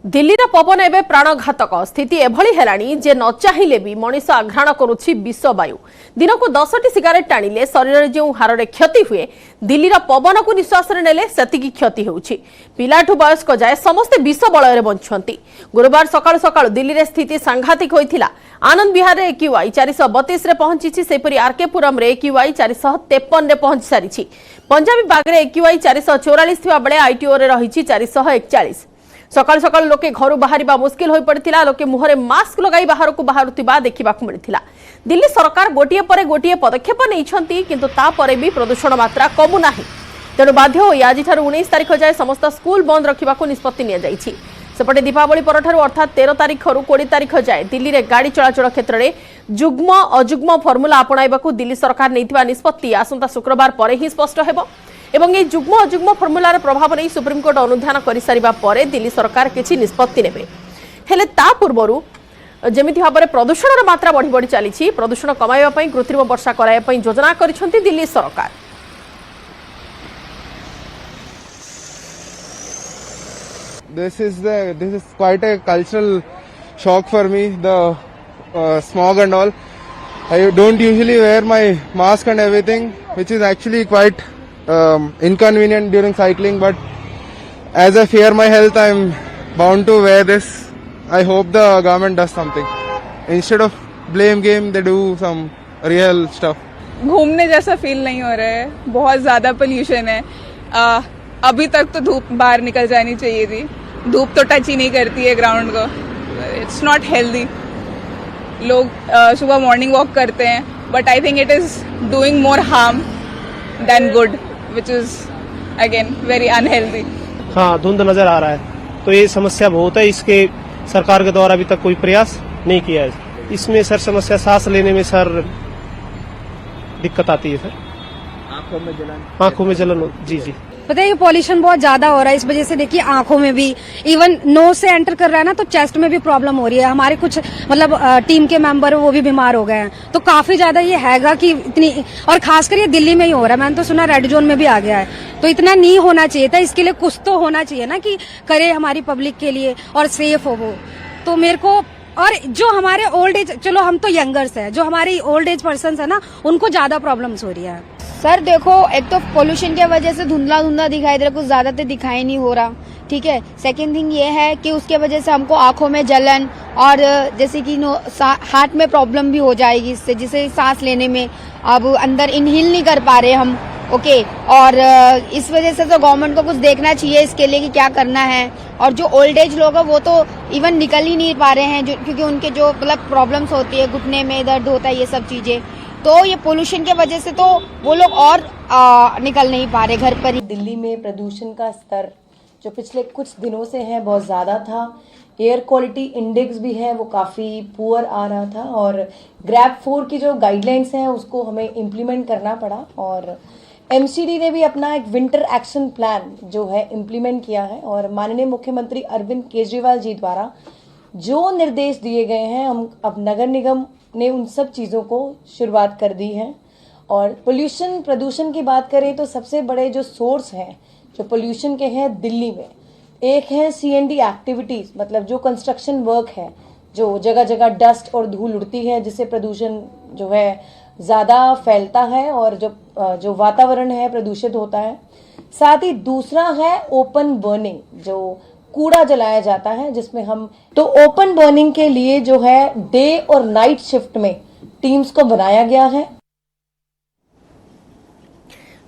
दिल्ली पवन एवं प्राणघातक स्थिति एभली हेलानी जे न चाहिए भी मनीष आघ्राण करुछि विश्व वायु। दिन को 10टी सिगारेट टाणिले शरीर जो हारे क्षति हुए दिल्ली पवन को निश्वास नेले सेतिकी क्षति होउछि। पिलाठू वयस्क जाए समस्ते विश्व बलय बंचुंती। गुरुवार सकाळु सकाळु दिल्ली रे स्थिति सांघातिक होइथिला। आनंद विहार रे एक्यूआई 432 रे पहुंची सेपरी आरकेपुरम रे एक्यूआई 453 रे पहुंची सारिछि। पंजाबी बाग रे एक्यूआई 444 थिबा बेले आईटीओ रे रहिछि 441। सकाल सकाल लोके घर बाहर मुस्किल हो पड़ता। लोके मुहरे मास्क लगाई बाहर को बाहरुवा देखा मिलता। दिल्ली सरकार गोटे पर गोटे पदक्षेप नहीं किंतु तापर भी प्रदूषण मात्रा कमुना। तेणु बाध्य हो आज 19 तारीख जाए समस्त स्कूल बंद रखा निष्पत्ति नि सेपटे दीपावली परठारु अर्थात 13 तारीख रु 20 तारीख जाए दिल्ली रे गाड़ी चलाचल क्षेत्र में जुग्म अजुग्म फर्मुला अपणाइबाकू दिल्ली सरकार नैथिबा निष्पत्ति आसंता शुक्रवार पर ही स्पष्ट हेबो। एवं ये जुग्म अजुग्म फर्मुलार प्रभाव नहीं सुप्रीमकोर्ट अनुधान कर सारिबा परे दिल्ली सरकार किछि निष्पत्ति नेबे। हेले ता पूर्वरु जेमिति भाबरे प्रदूषणर मात्रा बढ़ी बढ़ी चली प्रदूषण कमाइबा पई कृत्रिम वर्षा कराइबा पई योजना करिसेंती दिल्ली सरकार। This is quite a cultural shock for me. The smog and all. I don't usually wear my mask and everything, which is actually quite inconvenient during cycling. But as I fear my health, I'm bound to wear this. I hope the government does something. Instead of blame game, they do some real stuff. घूमने जैसा feel नहीं हो रहा है, बहुत ज्यादा pollution है। अभी तक तो धूप बाहर निकल जानी चाहिए थी। धूप तो टच ही नहीं करती है ग्राउंड को। It's not healthy. लोग सुबह मॉर्निंग वॉक करते हैं, but I think it is doing more harm then good, which is again very unhealthy. हाँ, धुंध नजर आ रहा है, तो ये समस्या बहुत है। इसके सरकार के द्वारा अभी तक कोई प्रयास नहीं किया है। इसमें सर समस्या सांस लेने में सर दिक्कत आती है। सर आंखों में जलन जी जी पता है, ये पॉल्यूशन बहुत ज्यादा हो रहा है। इस वजह से देखिए आंखों में भी, इवन नोज से एंटर कर रहा है ना, तो चेस्ट में भी प्रॉब्लम हो रही है। हमारे कुछ मतलब टीम के मेंबर वो भी बीमार हो गए हैं। तो काफी ज्यादा ये हैगा कि इतनी, और खासकर ये दिल्ली में ही हो रहा है। मैंने तो सुना रेड जोन में भी आ गया है। तो इतना नहीं होना चाहिए था। इसके लिए कुछ तो होना चाहिए ना कि करे हमारी पब्लिक के लिए और सेफ हो वो। तो मेरे को, और जो हमारे ओल्ड एज, चलो हम तो यंगर्स है, जो हमारी ओल्ड एज पर्सन है ना, उनको ज्यादा प्रॉब्लम्स हो रही है। सर देखो, एक तो पोल्यूशन की वजह से धुंधला धुंधला दिखाई दे रहा, कुछ ज्यादा तो दिखाई नहीं हो रहा, ठीक है। सेकंड थिंग ये है कि उसके वजह से हमको आंखों में जलन और जैसे कि हार्ट में प्रॉब्लम भी हो जाएगी इससे, जिसे सांस लेने में अब अंदर इनहेल नहीं कर पा रहे हम, ओके। और इस वजह से तो गवर्नमेंट को कुछ देखना चाहिए इसके लिए कि क्या करना है। और जो ओल्ड एज लोग है वो तो इवन निकल ही नहीं पा रहे हैं, क्योंकि उनके जो मतलब प्रॉब्लम्स होती है, घुटने में दर्द होता है, ये सब चीजें। तो ये पोल्यूशन के वजह से तो वो लोग और निकल नहीं पा रहे घर पर ही। दिल्ली में प्रदूषण का स्तर जो पिछले कुछ दिनों से है बहुत ज़्यादा था। एयर क्वालिटी इंडेक्स भी है वो काफ़ी पुअर आ रहा था, और ग्रैप 4 की जो गाइडलाइंस हैं उसको हमें इम्प्लीमेंट करना पड़ा। और एमसीडी ने भी अपना एक विंटर एक्शन प्लान जो है इम्प्लीमेंट किया है, और माननीय मुख्यमंत्री अरविंद केजरीवाल जी द्वारा जो निर्देश दिए गए हैं, हम अब नगर निगम ने उन सब चीज़ों को शुरुआत कर दी है। और प्रदूषण की बात करें तो सबसे बड़े जो सोर्स हैं जो पोल्यूशन के हैं दिल्ली में, एक है सीएनडी एक्टिविटीज़, मतलब जो कंस्ट्रक्शन वर्क है, जो जगह जगह डस्ट और धूल उड़ती है, जिससे प्रदूषण जो है ज़्यादा फैलता है और जो वातावरण है प्रदूषित होता है। साथ ही दूसरा है ओपन बर्निंग, जो कूड़ा जलाया जाता है, जिसमें हम तो ओपन बर्निंग के लिए जो है डे और नाइट शिफ्ट में टीम्स को बनाया गया है।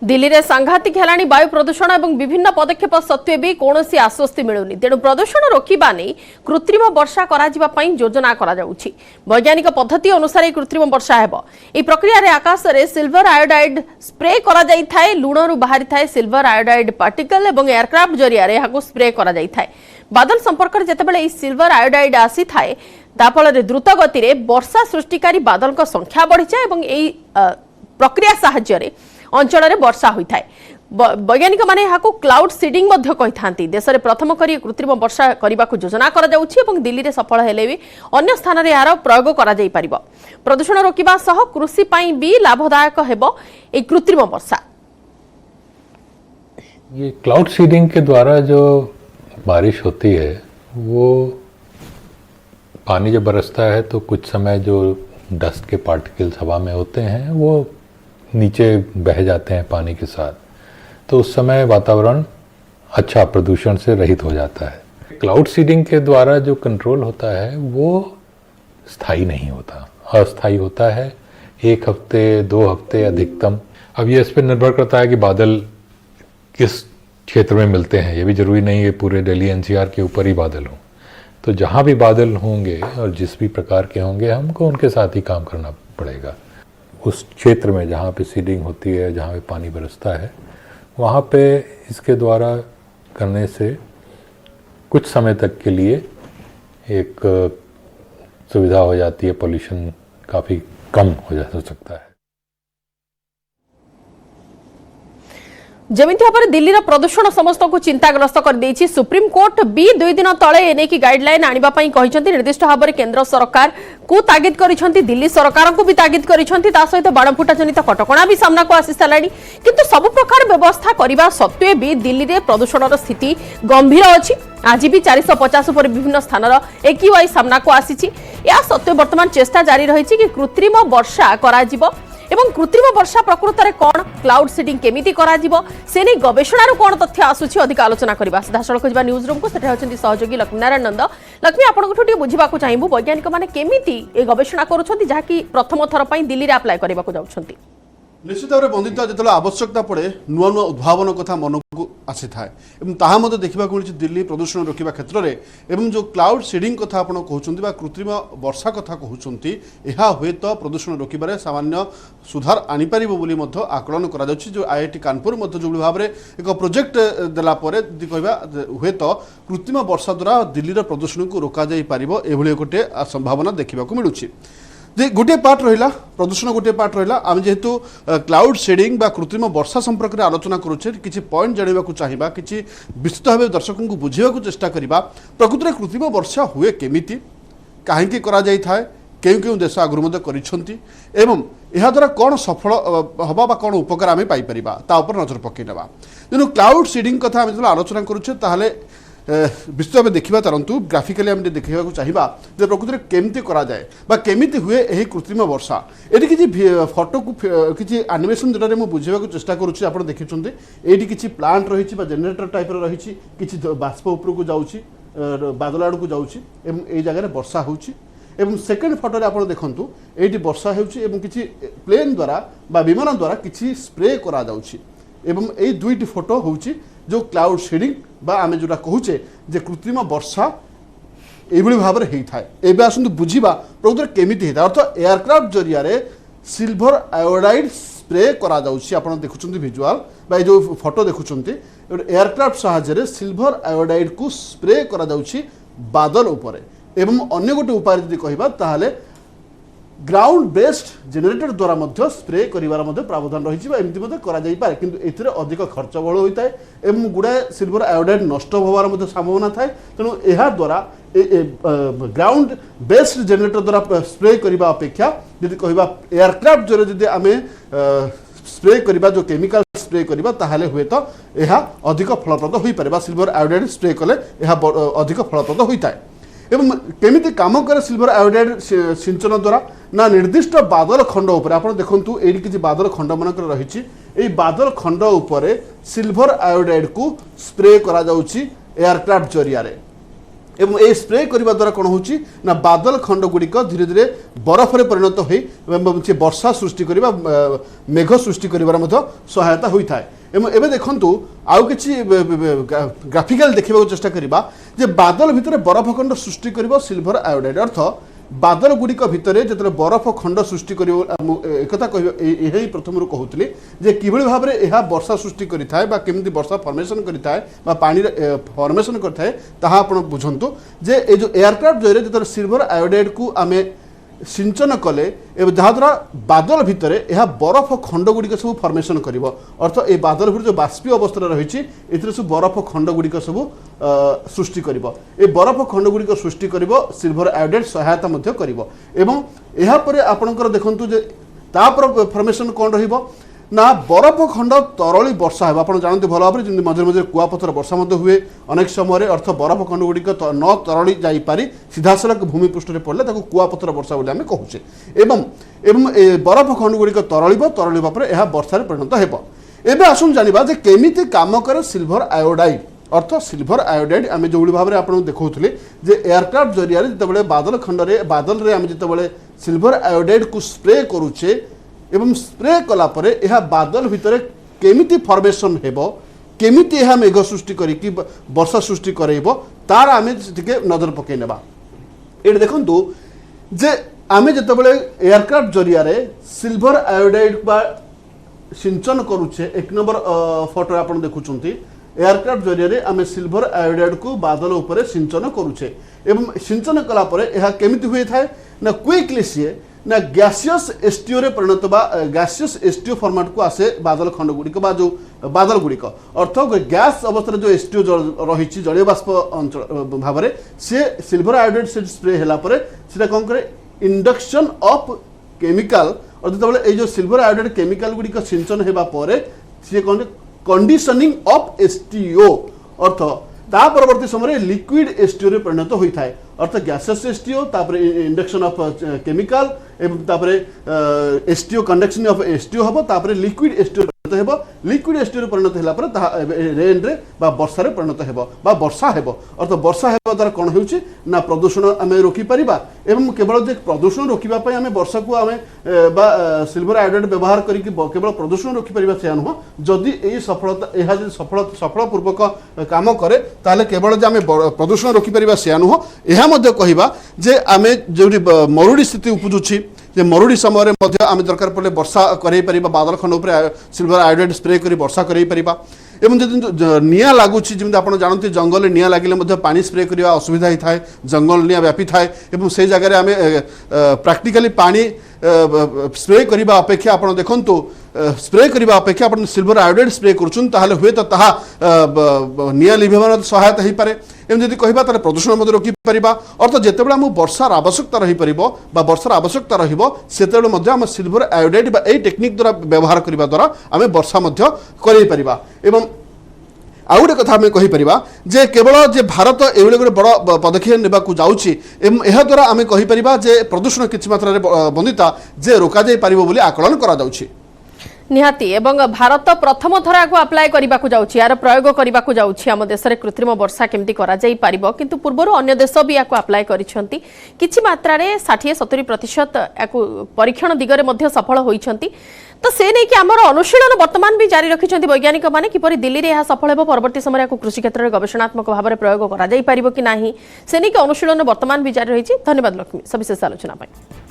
दिल्ली रे सांघातिक हेलानी वायु प्रदूषण एवं विभिन्न पदक्षेप सत्वे भी कौनसी आश्वस्ति मिलुनी। तेणु प्रदूषण रोकिबा नहीं कृत्रिम वर्षा कराजिबा पई योजना करा जाउछि। वैज्ञानिक पद्धति अनुसार कृत्रिम वर्षा हेबो। ए प्रक्रिया रे आकाश रे सिल्वर आयोडाइड स्प्रे करा जाई थाए। लुणरू बाहरी थाए सिल्वर आयोडाइड पार्टिकल एवं एयरक्राफ्ट जरिया रे हाको स्प्रे करा जाई थाए। बादल संपर्क रे जेतेबेले ए सिल्वर आयोडाइड आसी थाए, ता फल द्रुत गति रे वर्षा सृष्टिकारी बादल को संख्या बढ़ी जाए एवं ए प्रक्रिया साहाय्य रे अंचल में वर्षा होता है। वैज्ञानिक माने यहाँ क्लाउड सीडिंग देश में प्रथम करी कृत्रिम वर्षा करने को योजना कर दिल्ली में सफल हेले भी अन्य स्थान में यार प्रयोग कर प्रदूषण रोकवा सह कृषि भी लाभदायक हेबो ए कृत्रिम वर्षा। ये क्लाउड सीडिंग के द्वारा जो बारिश होती है वो पानी जब बरसता है तो कुछ समय जो डस्ट के पार्टिकल्स हवा में होते हैं वो नीचे बह जाते हैं पानी के साथ, तो उस समय वातावरण अच्छा प्रदूषण से रहित हो जाता है। क्लाउड सीडिंग के द्वारा जो कंट्रोल होता है वो स्थायी नहीं होता, अस्थायी होता है, 1 हफ्ते 2 हफ्ते अधिकतम। अब ये इस पर निर्भर करता है कि बादल किस क्षेत्र में मिलते हैं, ये भी जरूरी नहीं है पूरे दिल्ली एनसीआर के ऊपर ही बादल हों। तो जहाँ भी बादल होंगे और जिस भी प्रकार के होंगे हमको उनके साथ ही काम करना पड़ेगा। उस क्षेत्र में जहाँ पे सीडिंग होती है, जहाँ पे पानी बरसता है, वहाँ पे इसके द्वारा करने से कुछ समय तक के लिए एक सुविधा हो जाती है, पोल्यूशन काफ़ी कम हो सकता है। जमिति भाव दिल्ली प्रदूषण समस्त को चिंताग्रस्त कर देछि। सुप्रीम कोर्ट भी 2 दिन तले एने की गाइडलाइन आनिबा पई कहिसंती। निर्दिष्ट भाव केंद्र सरकार को तागिद करिसंती, दिल्ली सरकार को भी तागिद करिसंती, ता सहित बाणफुटा जनित कटकणा भी सामना को आसी सालानी। किंतु सब प्रकार व्यवस्था करिबा सत्वे भी दिल्ली रे प्रदूषणर स्थिति गंभीर अछि। आज भी 450 पर विभिन्न स्थान AQI सामना को आसी। या सत्वे वर्तमान चेष्टा जारी रही कि कृत्रिम वर्षा कराजिबो एवं कृत्रिम वर्षा प्रकृत में कौन, क्लाउड सीडिंग केमिति कराजिबो से नहीं गवेषणार कौन तथ्य आसुछि अधिक आलोचना करबा। सीधा सड़क जा न्यूज रूम को सेठे होचंती सहयोगी लक्ष्मीनारायण नंद। लक्ष्मी आपनको ठुटी बुझिबाकू चाहिबु वैज्ञानिक माने केमिति ए गवेषणा करूछंती जाकी प्रथम थर पई दिल्ली रे अप्लाई करबाकू जाउछंती। निश्चित भाव में बंधिता जो आवश्यकता पड़े नुआ नुआ उद्भावन कथा मन को आसी थाए देखा मिली दिल्ली प्रदूषण रोकवा क्षेत्र में एवं जो क्लाउड सीडिंग कथा आप कहते कृत्रिम वर्षा कथा कहते यह हुए तो प्रदूषण रोकबार सामान्य सुधार आनीपर आकलन कर जो IIT कानपुर जो भाव में एक प्रोजेक्ट देलापर कहवा हुए तो कृत्रिम वर्षा द्वारा दिल्ली प्रदूषण को रोक जापर गोटे संभावना देखा मिलूँ। जे गोटे पार्ट रहा प्रदूषण गोटे पार्ट रहा आम जेहेतु क्लाउड शेडिंग बा कृत्रिम वर्षा संपर्क में आलोचना करुचे किसी पॉइंट जाना चाहिए किसी विस्तृत भाव दर्शकों को बुझाक चेष्टा करवा प्रकृत में कृत्रिम वर्षा हुए केमिति कहीं करा केउ केउ देश आगुरी करिसेंती एवं यह द्वारा कौन सफल हवा बा कौन उपकार आम पाइपर ता उपर नजर पकई नेबा। तेणु क्लाउड सीडिंग कथा आम जो आलोचना करुचे ताहले विस्तृत भाव देखा चलतु ग्राफिकाली आम देखा चाहिए प्रकृत में केमती कराए केमिति हुए यही कृत्रिम वर्षा। ये किसी फटो को किसी आनिमेसन द्वारा मुझे बुझाक चेष्टा करुँच। आप देखते ये किसी प्लांट रही जेनेरेटर टाइप रही किसी बाष्प उपरक जाऊँगी बादल आड़ को जाऊँगी ये जगह वर्षा होची। सेकेंड फटो आप देखूँ ये वर्षा होची प्लेन द्वारा विमान द्वारा किसी स्प्रे करा जाउची एवं ये दुईटी फोटो होची जो क्लाउड सीडिंग बा आमे जोटा कहूचे जे कृत्रिम वर्षा एभली भाव में होता है। एवं आसतु बुझा प्रकृत केमिति होता है अर्थ एयरक्राफ्ट जरिया सिल्वर आयोडाइड स्प्रे करा जाउची। आपण देखुछंती विजुअल बा जो फोटो देखुछंती एयरक्राफ्ट सहायता सिल्वर आयोडाइड को स्प्रे करा जाउची बादल उपरे एवं अन्य गोटे उपाय यदि कहबा ताहाले ग्राउंड बेस्ड जेनेरेटर द्वारा मध्य स्प्रे करिवार मध्य प्रावधान रही एमती करा जाई पारे किंतु एथिरे अधिक खर्च बळ होता है एवं गुड़ाए सिल्वर आयोडाइड नष्ट होवार मध्य संभावना थाए। तेणु यह द्वारा ग्राउंड बेस्ड जेनेरेटर द्वारा स्प्रे करने अपेक्षा यदि कहबा एयरक्राफ्ट जरे यदि आमे स्प्रे करबा जो केमिकल स्प्रे करबा ताहाले हुए तो यह अधिक फलप्रद होई पारे सिल्वर आयोडाइड स्प्रे कले यह अधिक फलप्रद होता है। एवं केमिति काम करे सिल्वर आयोडाइड सिंचन द्वारा ना निर्दिष्ट बादल खंड उपर आप देखु ये किसी बादल खंड मानक रही बादल खंड उपर सिल्वर आयोडाइड को स्प्रे करा जाउची एयरक्राफ्ट जरिया एवं ये स्प्रे करने द्वारा कौन होची ना बादल खंड गुड़िक धीरे धीरे बरफ में परिणत हो वर्षा सृष्टि करने मेघ सृष्टि कर सहायता होता है। एवं देखु आउ कि ग्राफिकाल देखा चेष्टा करवा जे बादल भितर बरफ खंड सृष्टि कर सिल्वर आयोडाइड अर्थ बादल गुड़िक भितर जो बरफ खंड सृष्टि कर एक कह प्रथम कहूली जे किभली भाव में यह वर्षा सृष्टि करें केमती वर्षा फर्मेसन करें पानी फर्मेसन करें ताहा आप बुझंतु जे ये जो एयरक्राफ्ट जरिए जो सिल्वर आयोडाइड को आम सिंचन कले जहाद्वारा बादल भितर यह बरफ खंड गुड़िक सब फर्मेसन कर अर्थ ये बादल भितर जो बाष्पीय अवस्था रही सब बरफ खंड गुड़िक सब सृष्टि कर बरफ खंड गुड़िक सृष्टि कर सिल्वर आयोडाइड सहायता कर आपणकर देखु जे तापर फर्मेसन कौन ना बरफ खंड तरली वर्षा है आप जानते भल भाव में मझे मझे कुआपथर वर्षा हुए अनेक समय अर्थ बरफ खंड गुड़िक न तरली जापरि सीधासलख भूमिपृष्ठ में पड़े कुआपथर वर्षा बोली आम कहूचे एवं बरफ खंड गुड़िक तरल पर यह वर्षा परिणत हो। एवं आसुन जानिबा जे केमिति काम करे सिल्वर आयोडाइड अर्थ सिल्वर आयोडाइड आम जो भाव में आपको देखुले जे एयरक्राफ्ट जरिया जिते बादल खंडे बादल रे आम जिते सिल्वर आयोडाइड को स्प्रे करुचे एवं स्प्रे कला परे यह बादल भितर केमिति फॉर्मेशन हेबो केमिति यह मेघ सृष्टि करिकि वर्षा सृष्टि करेइबो तार आम टिके नजर पकई नेबा। एट देखंतु जे आम जिते एयरक्राफ्ट जरिया रे सिल्वर आयोडाइड बा सिंचन करुचे एक नंबर फोटो आप देखुं एयरक्राफ्ट जरिया आम सिल्वर आयोडाइड को बादल उपर सिंचन करुचे एवं सिंचन कला परे यह केमिति हुए थाए ना क्विकली सी ना गैसियस एसटीओ रे परिणत बा गैसियस एसटीओ फॉर्मेट को आसे बादल खंड गुड़िक बा जो बादल गुड़िक अर्थ गैस अवस्था जो एसटीओ रही जलीय बाष्प अंचल भाव में से सिल्वर आयोडाइड से स्प्रे होला परे सेटा कौन करे इंडक्शन ऑफ केमिकल और जो जो सिल्वर आयोडाइड केमिकल गुड़िक सिंचन होगा पर सी कौन कंडीशनिंग ऑफ एसटीओ अर्थ ता परवर्ती समय लिक्विड एसटीओ रे परिणत होता है अर्थ गैसेस एसटीओ इंडक्शन ऑफ केमिकल एवं एसटीओ कंडक्शन ऑफ एसटीओ हम लिक्विड एसटीओ परिणत हो लिक्विड एसटीओ परिणत होला रेन रे बा वर्षा रे परिणत हो बा वर्षा हेबो अर्थ वर्षा हेबा द्वारा कौन होउची ना प्रदूषण आम रोकी परिबा एवं केवल जे प्रदूषण रोकिबा पय आम वर्षा को आम बा सिल्वर आयोडाइड व्यवहार करिक केवल प्रदूषण रोकी परिबा से नुह जदि एई सफलता एहा जे सफल पूर्वक काम करे ताले केवल जे आम प्रदूषण रोकी परिबा से नुह एहा मध्ये कहिबा जे आम जो मरुड़ी स्थिति उपजुची जे मरुड़ी समय आम दरकार पड़े वर्षा कर बादल खंड उपर सिल्वर आयोडाइड स्प्रे कर वर्षा कर एवं जो निया लगुच जमी आप जानते जंगल निया लगे पानी स्प्रे करने असुविधा होता है जंगल निया व्यापी थाए और से जगह आम प्राक्टिकली पानी स्प्रे करने अपेक्षा आप देखु स्प्रे करने अपेक्षा आप सिल्वर आयोडाइड स्प्रे कर हुए तो निया लिभेबार सहायता हो पाए एवं जब कह प्रदूषण रोकी पार अर्थ जिते आम वर्षार आवश्यकता रही पार वर्षार आवश्यकता रही आम सिल्वर आयोडाइड यही टेक्निक द्वारा व्यवहार करने द्वारा आम वर्षा कर एवं आउ गोटे कथा आम कहीपर जे केवल जे भारत एभली गोटे बड़ पदक्षेप नेबाकू जाउछि एवं एहा द्वारा आम कहीपर जे प्रदूषण किछि मात्रा बंदिता जे रोका जाय पारिबो बोली आकलन करा जाउछि निहाती एवं भारत प्रथम थर को अप्लाई करने को जाउछि यार प्रयोग करने को जाउछि आम देश में कृत्रिम वर्षा केमती करा जाई पारिबो किंतु पूर्वर अन्य देश भी या अप्लाई करिसेंती किछि मात्रा रे 60-70% याकू परीक्षण दिगरे मध्य सफल होइछंती तो से नहीं कि आमर अनुशीलन वर्तमान भी जारी रखिछंती वैज्ञानिक माने किपरि दिल्ली रे यह सफल हेबो परवर्ती समय याकू कृषि क्षेत्र में गवेषणात्मक भाव में प्रयोग करा जाई पारिबो कि नाही से नहीं कि अनुशीलन वर्तमान भी जारी रहिछि। धन्यवाद लक्ष्मी सविशेष आलोचना पाई।